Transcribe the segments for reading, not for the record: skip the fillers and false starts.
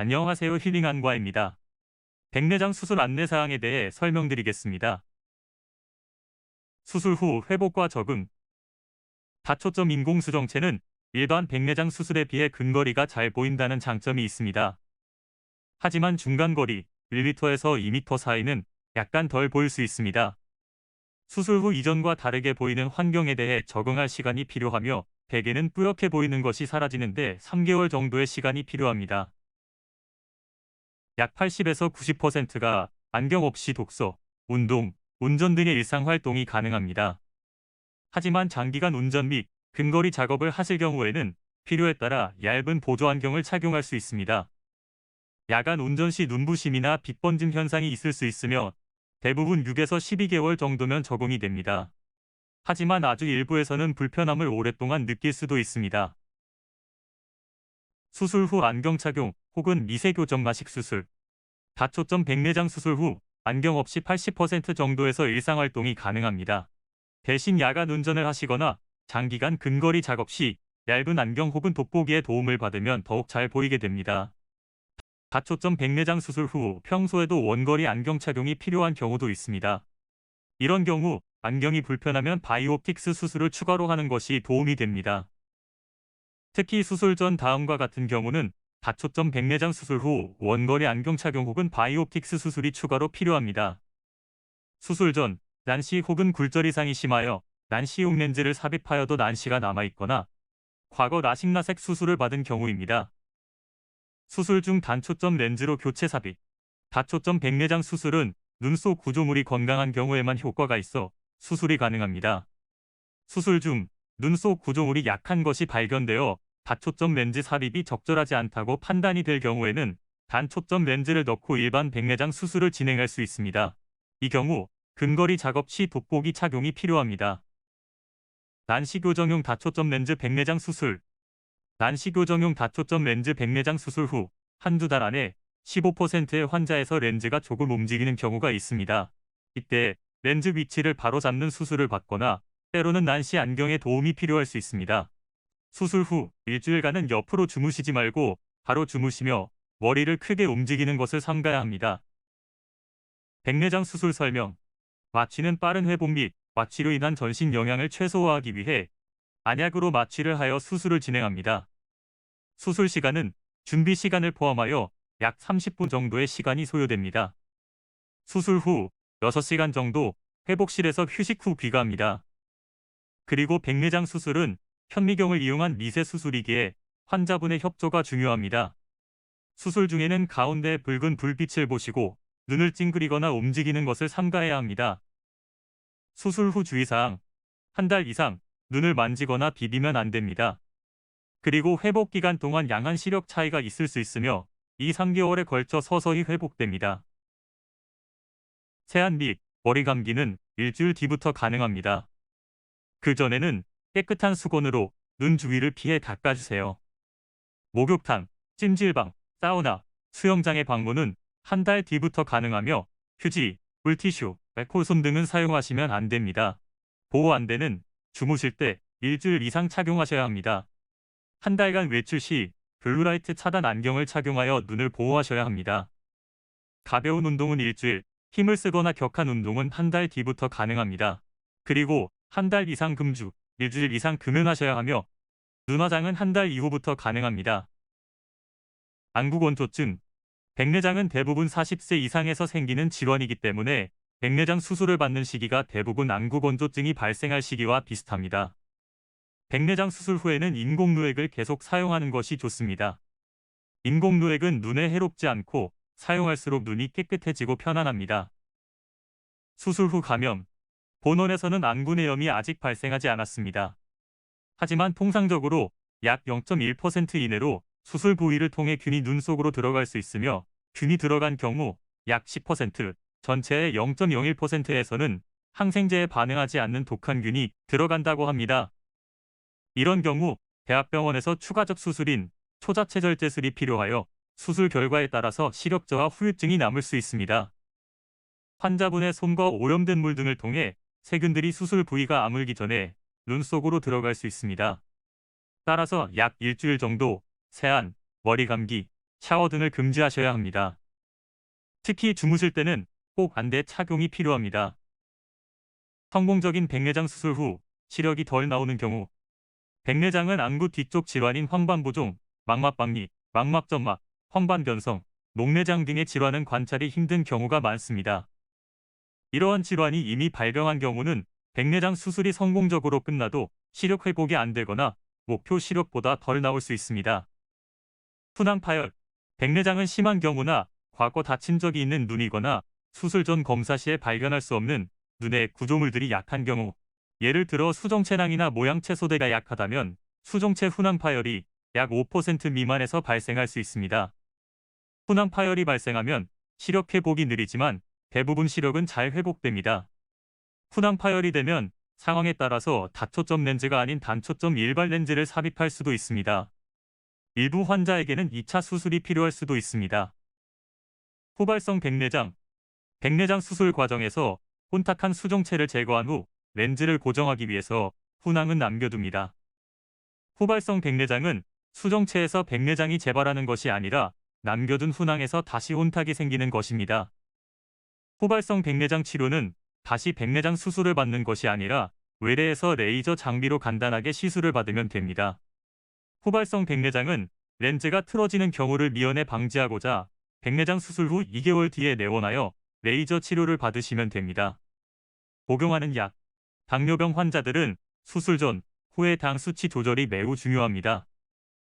안녕하세요. 힐링 안과입니다. 백내장 수술 안내사항에 대해 설명드리겠습니다. 수술 후 회복과 적응. 다초점 인공수정체는 일반 백내장 수술에 비해 근거리가 잘 보인다는 장점이 있습니다. 하지만 중간거리 1m에서 2m 사이는 약간 덜 보일 수 있습니다. 수술 후 이전과 다르게 보이는 환경에 대해 적응할 시간이 필요하며 대개는 뿌옇게 보이는 것이 사라지는데 3개월 정도의 시간이 필요합니다. 약 80에서 90%가 안경 없이 독서, 운동, 운전 등의 일상 활동이 가능합니다. 하지만 장기간 운전 및 근거리 작업을 하실 경우에는 필요에 따라 얇은 보조 안경을 착용할 수 있습니다. 야간 운전 시 눈부심이나 빛 번짐 현상이 있을 수 있으며 대부분 6에서 12개월 정도면 적응이 됩니다. 하지만 아주 일부에서는 불편함을 오랫동안 느낄 수도 있습니다. 수술 후 안경 착용 혹은 미세교정 마식 수술. 다초점 백내장 수술 후 안경 없이 80% 정도에서 일상활동이 가능합니다. 대신 야간 운전을 하시거나 장기간 근거리 작업 시 얇은 안경 혹은 돋보기의 도움을 받으면 더욱 잘 보이게 됩니다. 다초점 백내장 수술 후 평소에도 원거리 안경 착용이 필요한 경우도 있습니다. 이런 경우 안경이 불편하면 바이오픽스 수술을 추가로 하는 것이 도움이 됩니다. 특히 수술 전 다음과 같은 경우는 다초점 백내장 수술 후 원거리 안경 착용 혹은 바이오픽스 수술이 추가로 필요합니다. 수술 전 난시 혹은 굴절 이상이 심하여 난시용 렌즈를 삽입하여도 난시가 남아있거나 과거 라식라섹 수술을 받은 경우입니다. 수술 중 단초점 렌즈로 교체 삽입. 다초점 백내장 수술은 눈 속 구조물이 건강한 경우에만 효과가 있어 수술이 가능합니다. 수술 중 눈 속 구조물이 약한 것이 발견되어 다초점 렌즈 삽입이 적절하지 않다고 판단이 될 경우에는 단초점 렌즈를 넣고 일반 백내장 수술을 진행할 수 있습니다. 이 경우 근거리 작업 시 돋보기 착용이 필요합니다. 난시교정용 다초점 렌즈 백내장 수술. 난시교정용 다초점 렌즈 백내장 수술 후 한두 달 안에 15%의 환자에서 렌즈가 조금 움직이는 경우가 있습니다. 이때 렌즈 위치를 바로잡는 수술을 받거나 때로는 난시 안경에 도움이 필요할 수 있습니다. 수술 후 일주일간은 옆으로 주무시지 말고 바로 주무시며 머리를 크게 움직이는 것을 삼가야 합니다. 백내장 수술 설명. 마취는 빠른 회복 및 마취로 인한 전신 영향을 최소화하기 위해 안약으로 마취를 하여 수술을 진행합니다. 수술 시간은 준비 시간을 포함하여 약 30분 정도의 시간이 소요됩니다. 수술 후 6시간 정도 회복실에서 휴식 후 귀가합니다. 그리고 백내장 수술은 현미경을 이용한 미세 수술이기에 환자분의 협조가 중요합니다. 수술 중에는 가운데 붉은 불빛을 보시고 눈을 찡그리거나 움직이는 것을 삼가해야 합니다. 수술 후 주의사항. 한 달 이상 눈을 만지거나 비비면 안 됩니다. 그리고 회복 기간 동안 양한 시력 차이가 있을 수 있으며 2~3개월에 걸쳐 서서히 회복됩니다. 세안 및 머리 감기는 일주일 뒤부터 가능합니다. 그 전에는 깨끗한 수건으로 눈 주위를 피해 닦아주세요. 목욕탕, 찜질방, 사우나, 수영장의 방문은 한 달 뒤부터 가능하며 휴지, 물티슈, 알코올솜 등은 사용하시면 안 됩니다. 보호 안대는 주무실 때 일주일 이상 착용하셔야 합니다. 한 달간 외출 시 블루라이트 차단 안경을 착용하여 눈을 보호하셔야 합니다. 가벼운 운동은 일주일, 힘을 쓰거나 격한 운동은 한 달 뒤부터 가능합니다. 그리고 한 달 이상 금주, 일주일 이상 금연하셔야 하며 눈화장은 한 달 이후부터 가능합니다. 안구건조증. 백내장은 대부분 40세 이상에서 생기는 질환이기 때문에 백내장 수술을 받는 시기가 대부분 안구건조증이 발생할 시기와 비슷합니다. 백내장 수술 후에는 인공누액을 계속 사용하는 것이 좋습니다. 인공누액은 눈에 해롭지 않고 사용할수록 눈이 깨끗해지고 편안합니다. 수술 후 감염. 본원에서는 안구내염이 아직 발생하지 않았습니다. 하지만 통상적으로 약 0.1% 이내로 수술 부위를 통해 균이 눈 속으로 들어갈 수 있으며 균이 들어간 경우 약 10%, 전체의 0.01%에서는 항생제에 반응하지 않는 독한 균이 들어간다고 합니다. 이런 경우 대학병원에서 추가적 수술인 초자체절제술이 필요하여 수술 결과에 따라서 시력저하 후유증이 남을 수 있습니다. 환자분의 손과 오염된 물 등을 통해 세균들이 수술 부위가 아물기 전에 눈 속으로 들어갈 수 있습니다. 따라서 약 일주일 정도 세안, 머리 감기, 샤워 등을 금지하셔야 합니다. 특히 주무실 때는 꼭 안대 착용이 필요합니다. 성공적인 백내장 수술 후 시력이 덜 나오는 경우, 백내장은 안구 뒤쪽 질환인 황반부종, 망막박리, 망막점막, 황반변성, 녹내장 등의 질환은 관찰이 힘든 경우가 많습니다. 이러한 질환이 이미 발병한 경우는 백내장 수술이 성공적으로 끝나도 시력 회복이 안 되거나 목표 시력보다 덜 나올 수 있습니다. 순항파열, 백내장은 심한 경우나 과거 다친 적이 있는 눈이거나 수술 전 검사 시에 발견할 수 없는 눈의 구조물들이 약한 경우, 예를 들어 수정체낭이나 모양체 소대가 약하다면 수정체 훈황파열이 약 5% 미만에서 발생할 수 있습니다. 훈황파열이 발생하면 시력 회복이 느리지만 대부분 시력은 잘 회복됩니다. 훈황파열이 되면 상황에 따라서 다초점 렌즈가 아닌 단초점 일반 렌즈를 삽입할 수도 있습니다. 일부 환자에게는 2차 수술이 필요할 수도 있습니다. 후발성 백내장, 백내장 수술 과정에서 혼탁한 수정체를 제거한 후 렌즈를 고정하기 위해서 훈황은 남겨둡니다. 후발성 백내장은 수정체에서 백내장이 재발하는 것이 아니라 남겨둔 훈황에서 다시 혼탁이 생기는 것입니다. 후발성 백내장 치료는 다시 백내장 수술을 받는 것이 아니라 외래에서 레이저 장비로 간단하게 시술을 받으면 됩니다. 후발성 백내장은 렌즈가 틀어지는 경우를 미연에 방지하고자 백내장 수술 후 2개월 뒤에 내원하여 레이저 치료를 받으시면 됩니다. 복용하는 약, 당뇨병 환자들은 수술 전, 후의 당 수치 조절이 매우 중요합니다.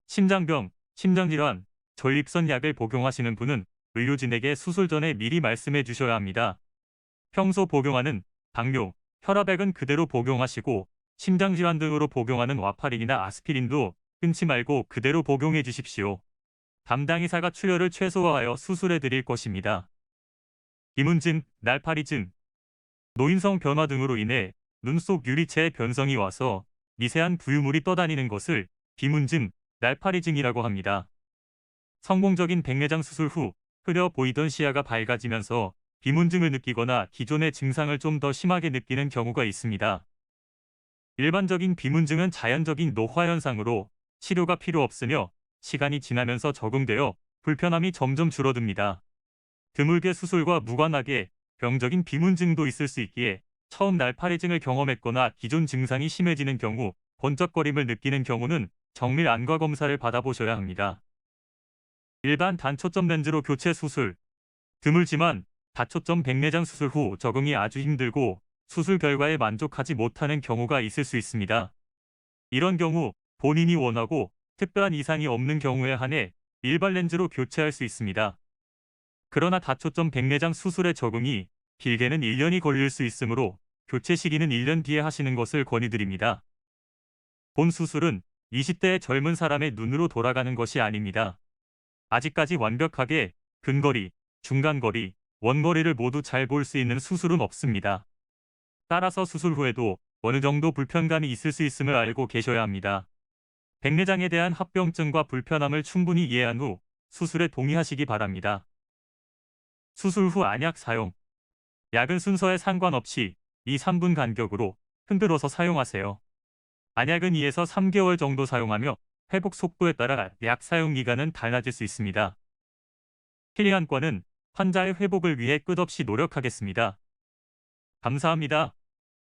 심장병, 심장질환, 전립선 약을 복용하시는 분은 의료진에게 수술 전에 미리 말씀해 주셔야 합니다. 평소 복용하는 당뇨, 혈압약은 그대로 복용하시고 심장질환 등으로 복용하는 와파린이나 아스피린도 끊지 말고 그대로 복용해 주십시오. 담당 의사가 출혈을 최소화하여 수술해 드릴 것입니다. 비문증, 날파리증, 노인성 변화 등으로 인해 눈 속 유리체에 변성이 와서 미세한 부유물이 떠다니는 것을 비문증, 날파리증이라고 합니다. 성공적인 백내장 수술 후 흐려 보이던 시야가 밝아지면서 비문증을 느끼거나 기존의 증상을 좀 더 심하게 느끼는 경우가 있습니다. 일반적인 비문증은 자연적인 노화 현상으로 치료가 필요 없으며 시간이 지나면서 적응되어 불편함이 점점 줄어듭니다. 드물게 수술과 무관하게 병적인 비문증도 있을 수 있기에 처음 날파리증을 경험했거나 기존 증상이 심해지는 경우 번쩍거림을 느끼는 경우는 정밀 안과 검사를 받아보셔야 합니다. 일반 단초점 렌즈로 교체 수술, 드물지만 다초점 백내장 수술 후 적응이 아주 힘들고 수술 결과에 만족하지 못하는 경우가 있을 수 있습니다. 이런 경우 본인이 원하고 특별한 이상이 없는 경우에 한해 일반 렌즈로 교체할 수 있습니다. 그러나 다초점 백내장 수술의 적응이 길게는 1년이 걸릴 수 있으므로 교체 시기는 1년 뒤에 하시는 것을 권유드립니다. 본 수술은 20대의 젊은 사람의 눈으로 돌아가는 것이 아닙니다. 아직까지 완벽하게 근거리, 중간거리, 원거리를 모두 잘 볼 수 있는 수술은 없습니다. 따라서 수술 후에도 어느 정도 불편감이 있을 수 있음을 알고 계셔야 합니다. 백내장에 대한 합병증과 불편함을 충분히 이해한 후 수술에 동의하시기 바랍니다. 수술 후 안약 사용. 약은 순서에 상관없이 2-3분 간격으로 흔들어서 사용하세요. 안약은 2에서 3개월 정도 사용하며 회복 속도에 따라 약 사용 기간은 달라질 수 있습니다. 힐링안과는 환자의 회복을 위해 끝없이 노력하겠습니다. 감사합니다.